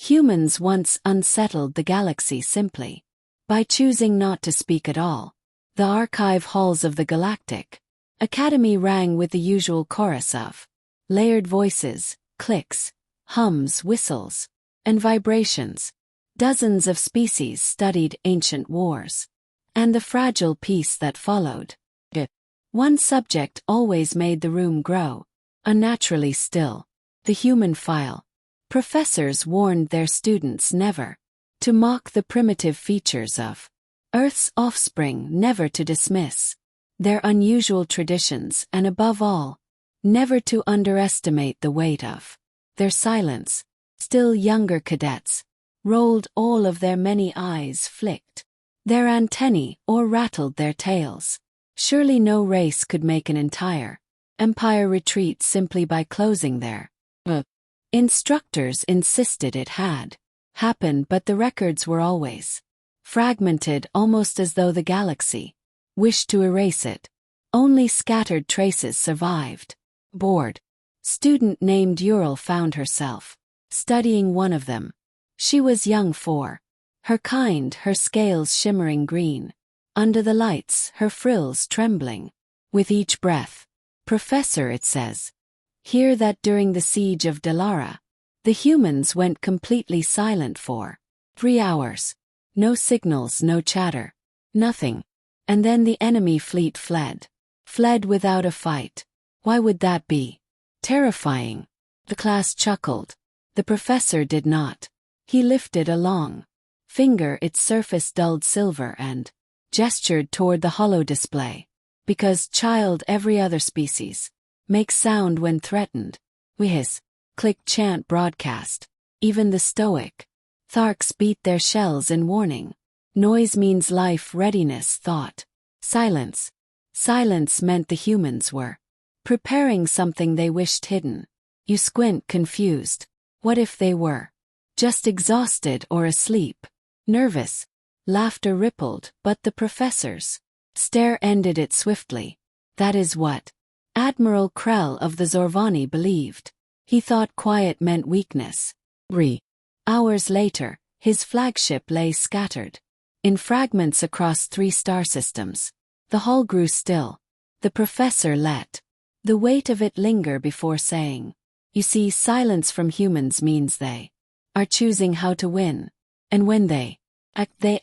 Humans once unsettled the galaxy simply by choosing not to speak at all. The archive halls of the Galactic Academy rang with the usual chorus of layered voices, clicks, hums, whistles, and vibrations. Dozens of species studied ancient wars and the fragile peace that followed. One subject always made the room grow unnaturally still: the human file. Professors warned their students never to mock the primitive features of Earth's offspring, never to dismiss their unusual traditions, and above all, never to underestimate the weight of their silence. Still younger cadets rolled all of their many eyes, flicked their antennae, or rattled their tails. Surely no race could make an entire empire retreat simply by closing their instructors insisted it had happened, but the records were always fragmented, almost as though the galaxy wished to erase it. Only scattered traces survived. Bored student named Ural found herself studying one of them. She was young for her kind, her scales shimmering green under the lights, her frills trembling with each breath. Professor, it says here that during the siege of Delara, the humans went completely silent for 3 hours. No signals, no chatter, nothing. And then the enemy fleet fled without a fight. Why would that be? Terrifying. The class chuckled. The professor did not. He lifted a long finger, its surface dulled silver, and gestured toward the hollow display. Because, child, every other species makes sound when threatened. We hiss, click, chant, broadcast. Even the stoic Tharks beat their shells in warning. Noise means life, readiness, thought. Silence. Silence meant the humans were preparing something they wished hidden. You squint, confused. What if they were just exhausted or asleep? Nervous. Laughter rippled, but the professor's stare ended it swiftly. That is what Admiral Krell of the Zorvani believed. He thought quiet meant weakness. Hours later, his flagship lay scattered in fragments across 3 star systems. The hull grew still. The professor let the weight of it linger before saying, "You see, silence from humans means they are choosing how to win. And when they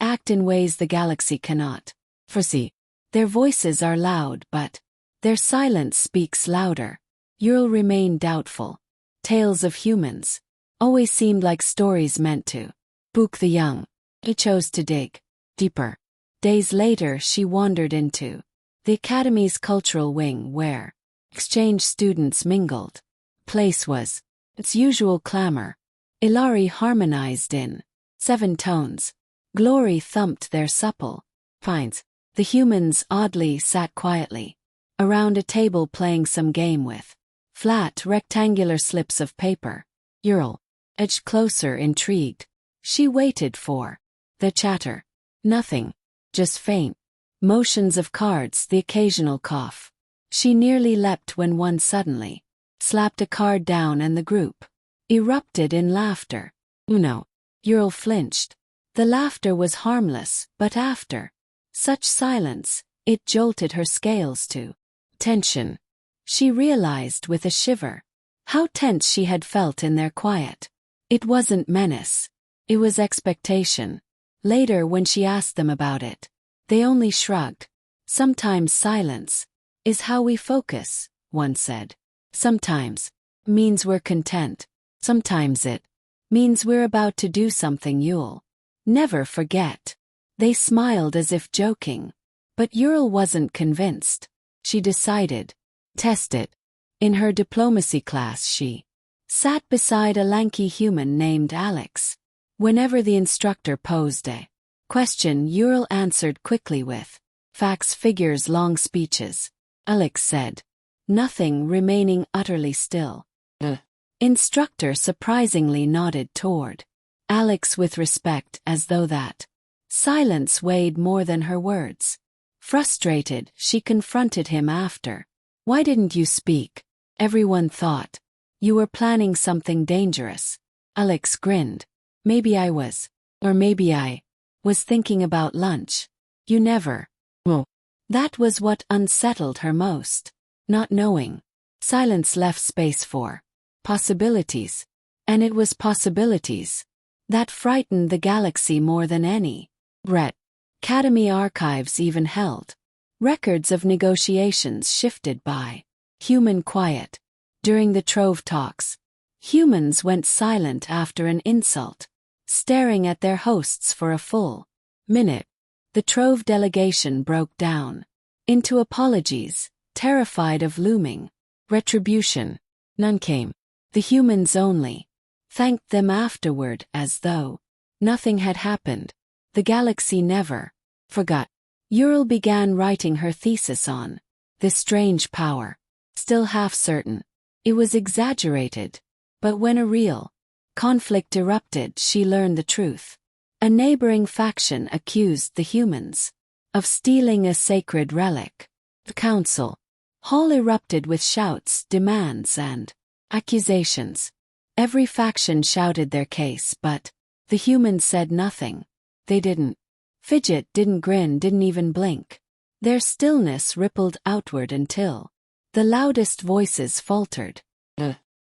act in ways the galaxy cannot foresee. Their voices are loud, but their silence speaks louder." Ural remained doubtful. Tales of humans always seemed like stories meant to spook the young. He chose to dig deeper. Days later, she wandered into the Academy's cultural wing, where exchange students mingled. Place was its usual clamor. Ilari harmonized in 7 tones. Glory thumped their supple pines. The humans oddly sat quietly around a table playing some game with flat, rectangular slips of paper. Ural edged closer, intrigued. She waited for the chatter. Nothing. Just faint motions of cards, the occasional cough. She nearly leapt when one suddenly slapped a card down and the group erupted in laughter. Uno. Ural flinched. The laughter was harmless, but after such silence, it jolted her scales to tension. She realized with a shiver how tense she had felt in their quiet. It wasn't menace. It was expectation. Later, when she asked them about it, they only shrugged. Sometimes silence is how we focus, one said. Sometimes means we're content. Sometimes it means we're about to do something you'll never forget. They smiled as if joking. But Ural wasn't convinced. She decided. Test it. In her diplomacy class, she sat beside a lanky human named Alex. Whenever the instructor posed a question, Ural answered quickly with facts, figures, long speeches. Alex said nothing, remaining utterly still. The instructor surprisingly nodded toward Alex with respect, as though that silence weighed more than her words. Frustrated, she confronted him after. Why didn't you speak? Everyone thought you were planning something dangerous. Alex grinned. Maybe I was. Or maybe I was thinking about lunch. You never. Well, that was what unsettled her most. Not knowing. Silence left space for possibilities. And it was possibilities that frightened the galaxy more than any. Brett. Academy archives even held records of negotiations shifted by human quiet. During the Trove talks, humans went silent after an insult, staring at their hosts for a full minute. The Trove delegation broke down into apologies, terrified of looming retribution. None came. The humans only thanked them afterward as though nothing had happened. The galaxy never forgot. Ural began writing her thesis on this strange power. Still half certain it was exaggerated, but when a real conflict erupted, she learned the truth. A neighboring faction accused the humans of stealing a sacred relic. The council hall erupted with shouts, demands, and accusations. Every faction shouted their case, but the humans said nothing. They didn't fidget, didn't grin, didn't even blink. Their stillness rippled outward until the loudest voices faltered.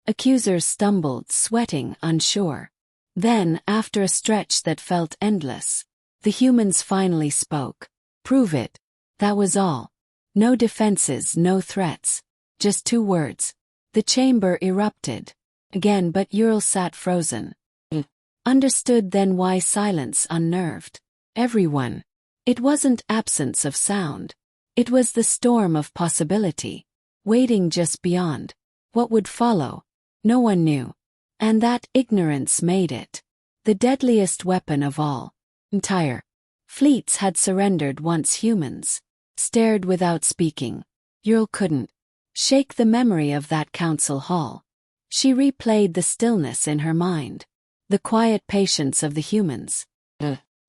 Accusers stumbled, sweating, unsure. Then, after a stretch that felt endless, the humans finally spoke. Prove it. That was all. No defenses, no threats. Just 2 words. The chamber erupted again, but Ural sat frozen. Understood then why silence unnerved everyone. It wasn't absence of sound. It was the storm of possibility, waiting just beyond. What would follow? No one knew. And that ignorance made it the deadliest weapon of all. Entire fleets had surrendered once humans stared without speaking. Ural couldn't shake the memory of that council hall. She replayed the stillness in her mind. The quiet patience of the humans.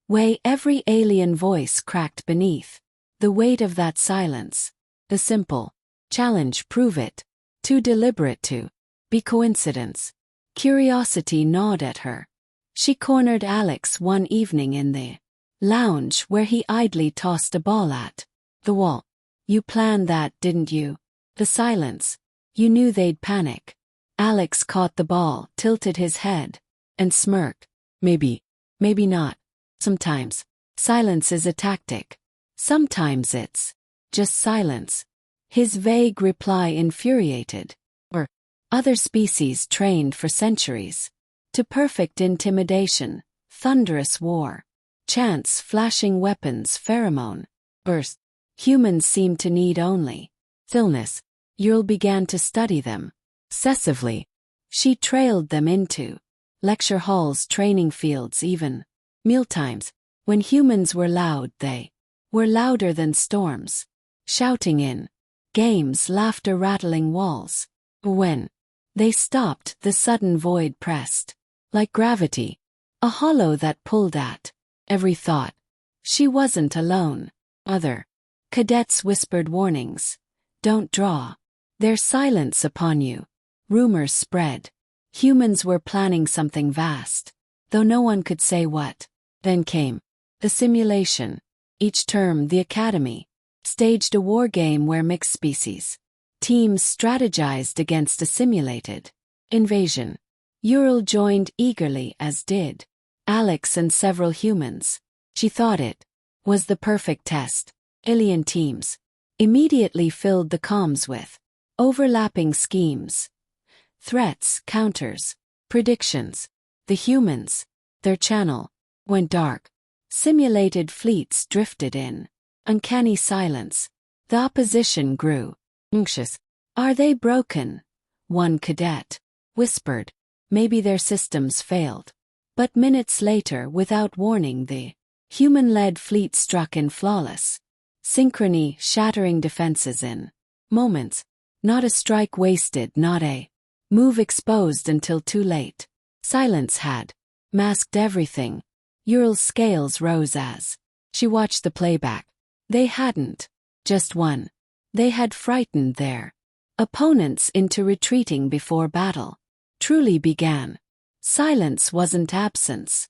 Way every alien voice cracked beneath the weight of that silence. The simple challenge, prove it. Too deliberate to be coincidence. Curiosity gnawed at her. She cornered Alex one evening in the lounge where he idly tossed a ball at the wall. You planned that, didn't you? The silence. You knew they'd panic. Alex caught the ball, tilted his head, and smirked. Maybe. Maybe not. Sometimes silence is a tactic. Sometimes it's just silence. His vague reply infuriated. Or other species trained for centuries to perfect intimidation, thunderous war, chance, flashing weapons, pheromone burst. Humans seemed to need only stillness. Ural began to study them obsessively. She trailed them into lecture halls, training fields, even mealtimes. When humans were loud, they were louder than storms, shouting in games, laughter rattling walls. When they stopped, the sudden void pressed like gravity, a hollow that pulled at every thought. She wasn't alone. Other cadets whispered warnings. Don't draw their silence upon you. Rumors spread. Humans were planning something vast, though no one could say what. Then came the simulation. Each term, the Academy staged a war game where mixed species teams strategized against a simulated invasion. Ural joined eagerly, as did Alex and several humans. She thought it was the perfect test. Alien teams immediately filled the comms with overlapping schemes, threats, counters, predictions. The humans, their channel went dark. Simulated fleets drifted in uncanny silence. The opposition grew anxious. Are they broken? One cadet whispered. Maybe their systems failed. But minutes later, without warning, the human-led fleet struck in flawless synchrony, shattering defenses in moments. Not a strike wasted, not a move exposed until too late. Silence had masked everything. Ural's scales rose as she watched the playback. They hadn't just won. They had frightened their opponents into retreating before battle truly began. Silence wasn't absence.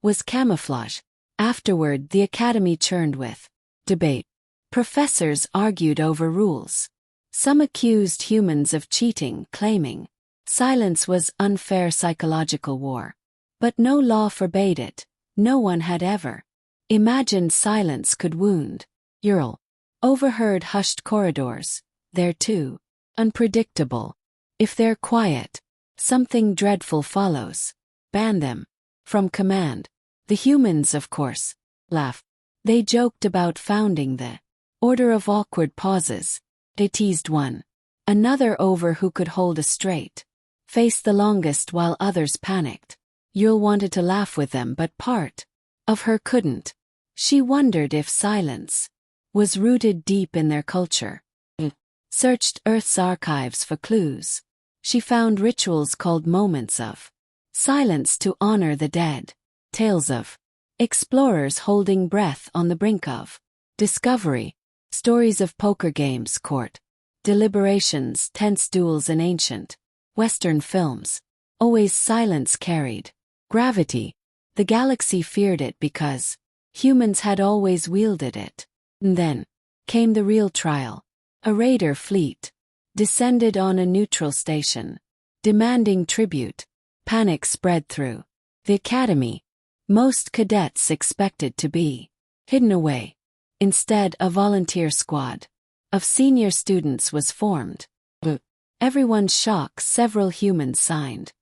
Was camouflage. Afterward, the academy churned with debate. Professors argued over rules. Some accused humans of cheating, claiming silence was unfair psychological war. But no law forbade it. No one had ever imagined silence could wound. Ural overheard hushed corridors. They're too unpredictable. If they're quiet, something dreadful follows. Ban them from command. The humans, of course, laughed. They joked about founding the Order of Awkward Pauses. They teased one another over who could hold a straight face the longest while others panicked. Yul wanted to laugh with them, but part of her couldn't. She wondered if silence was rooted deep in their culture. Searched Earth's archives for clues. She found rituals called moments of silence to honor the dead. Tales of explorers holding breath on the brink of discovery. Stories of poker games, court deliberations, tense duels in ancient Western films. Always silence carried gravity. The galaxy feared it because humans had always wielded it. And then came the real trial. A raider fleet descended on a neutral station, demanding tribute. Panic spread through the academy. Most cadets expected to be hidden away. Instead, a volunteer squad of senior students was formed. Everyone's shock, several humans signed.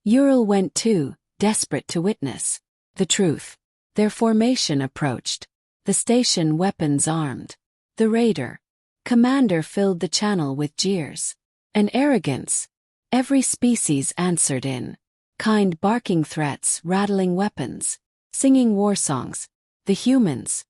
Ural went too, desperate to witness the truth. Their formation approached the station, weapons armed. The raider commander filled the channel with jeers and arrogance. Every species answered in kind, barking threats, rattling weapons, singing war songs. The humans'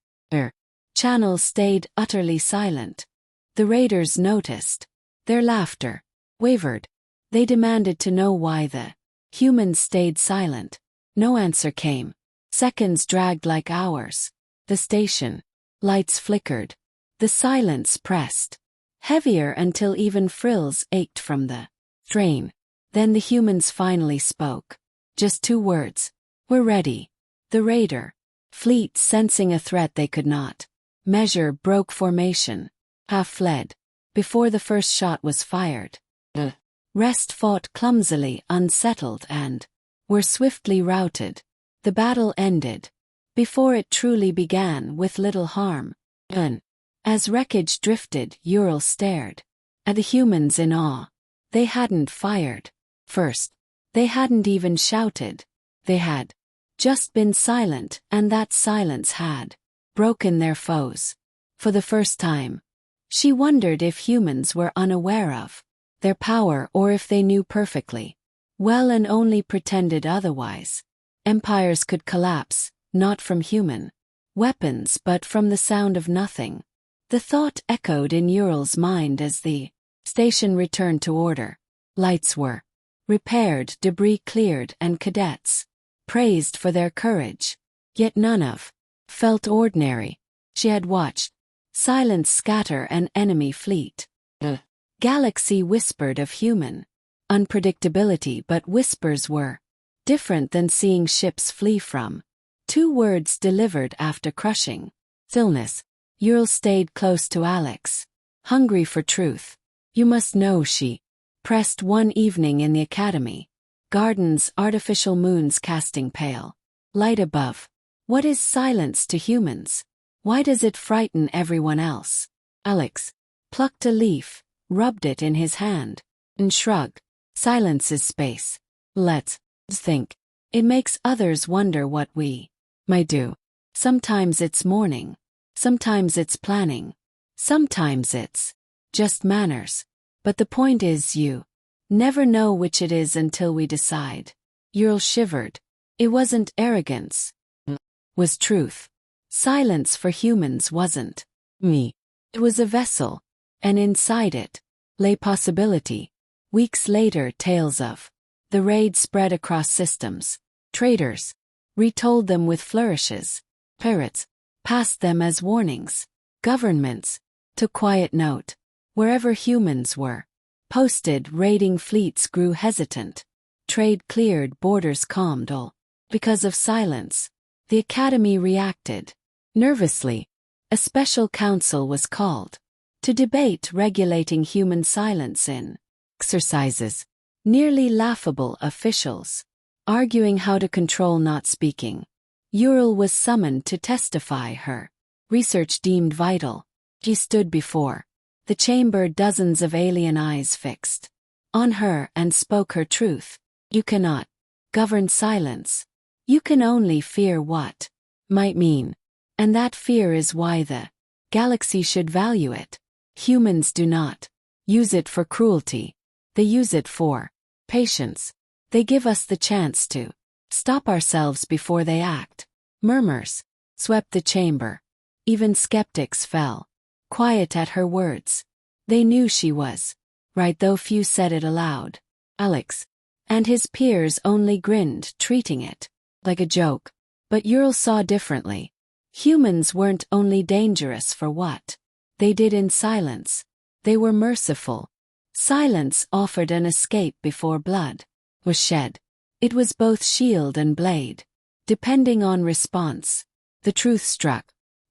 channel stayed utterly silent. The raiders noticed. Their laughter wavered. They demanded to know why the humans stayed silent. No answer came. Seconds dragged like hours. The station lights flickered. The silence pressed heavier until even frills ached from the strain. Then the humans finally spoke. Just 2 words. We're ready. The raider fleet, sensing a threat they could not measure, broke formation. Half fled before the first shot was fired. The rest fought clumsily, unsettled, and were swiftly routed. The battle ended before it truly began, with little harm done. As wreckage drifted, Ural stared at the humans in awe. They hadn't fired first. They hadn't even shouted. They had just been silent, and that silence had broken their foes. For the first time, she wondered if humans were unaware of their power, or if they knew perfectly well and only pretended otherwise. Empires could collapse, not from human weapons but from the sound of nothing. The thought echoed in Ural's mind as the station returned to order. Lights were repaired, debris cleared, and cadets praised for their courage. Yet none of felt ordinary. She had watched silence scatter an enemy fleet. The galaxy whispered of human unpredictability, but whispers were different than seeing ships flee from 2 words delivered after crushing stillness. Ural stayed close to Alex, hungry for truth. You must know, she pressed one evening in the academy. Gardens, artificial moons casting pale light above. What is silence to humans? Why does it frighten everyone else? Alex plucked a leaf, rubbed it in his hand, and shrugged. Silence is space. Let's think. It makes others wonder what we might do. Sometimes it's mourning. Sometimes it's planning. Sometimes it's just manners. But the point is, you never know which it is until we decide. Ural shivered. It wasn't arrogance. Was truth. Silence for humans wasn't me. It was a vessel. And inside it lay possibility. Weeks later, tales of the raid spread across systems. Traders retold them with flourishes. Pirates passed them as warnings. Governments took quiet note. Wherever humans were posted, raiding fleets grew hesitant. trade cleared, borders calmed all. Because of silence, the Academy reacted. Nervously, a special council was called to debate regulating human silence in exercises. Nearly laughable officials, arguing how to control not speaking. Ural was summoned to testify her research deemed vital. She stood before the chamber, dozens of alien eyes fixed on her, and spoke her truth. You cannot govern silence. You can only fear what might mean. And that fear is why the galaxy should value it. Humans do not use it for cruelty. They use it for patience. They give us the chance to stop ourselves before they act. Murmurs swept the chamber. Even skeptics fell quiet at her words. They knew she was right, though few said it aloud. Alex and his peers only grinned, treating it like a joke. But Ural saw differently. Humans weren't only dangerous for what they did in silence. They were merciful. Silence offered an escape before blood was shed. It was both shield and blade, depending on response. The truth struck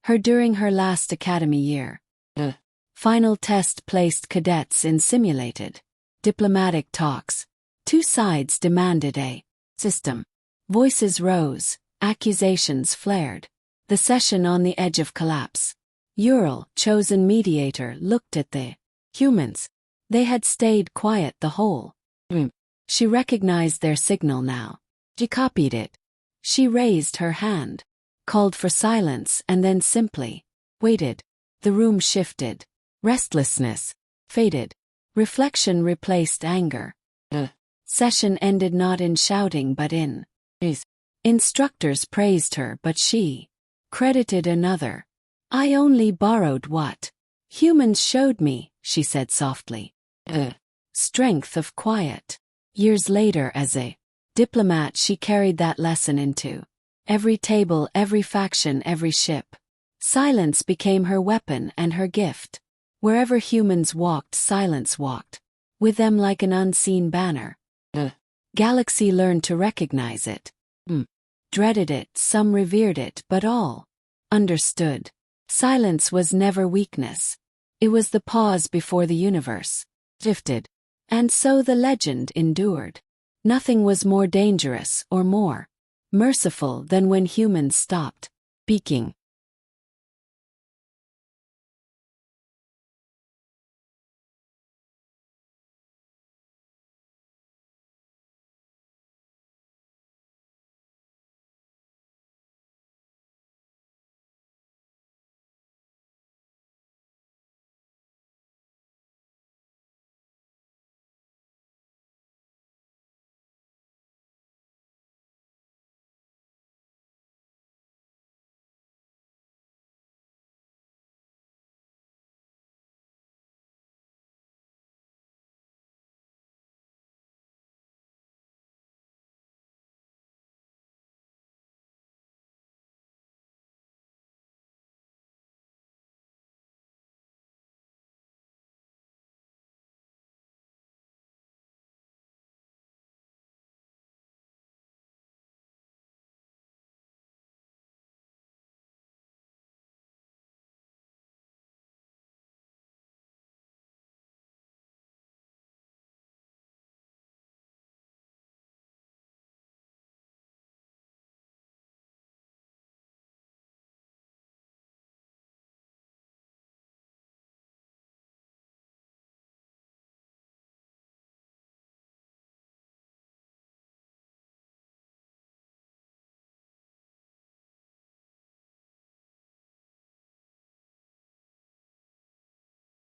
her during her last academy year. The final test placed cadets in simulated diplomatic talks. Two sides demanded a system. Voices rose, accusations flared. The session on the edge of collapse. Ural, chosen mediator, looked at the humans. They had stayed quiet the whole time. She recognized their signal now. She copied it. She raised her hand, called for silence, and then simply waited. The room shifted. Restlessness faded. Reflection replaced anger. The session ended not in shouting but in praise. Instructors praised her, but she credited another. I only borrowed what humans showed me, she said softly. Strength of quiet. Years later, as a diplomat, she carried that lesson into every table, every faction, every ship. Silence became her weapon and her gift. Wherever humans walked, silence walked with them like an unseen banner. The galaxy learned to recognize it. Dreaded it, some revered it, but all understood. Silence was never weakness. It was the pause before the universe shifted. And so the legend endured. Nothing was more dangerous or more merciful than when humans stopped speaking.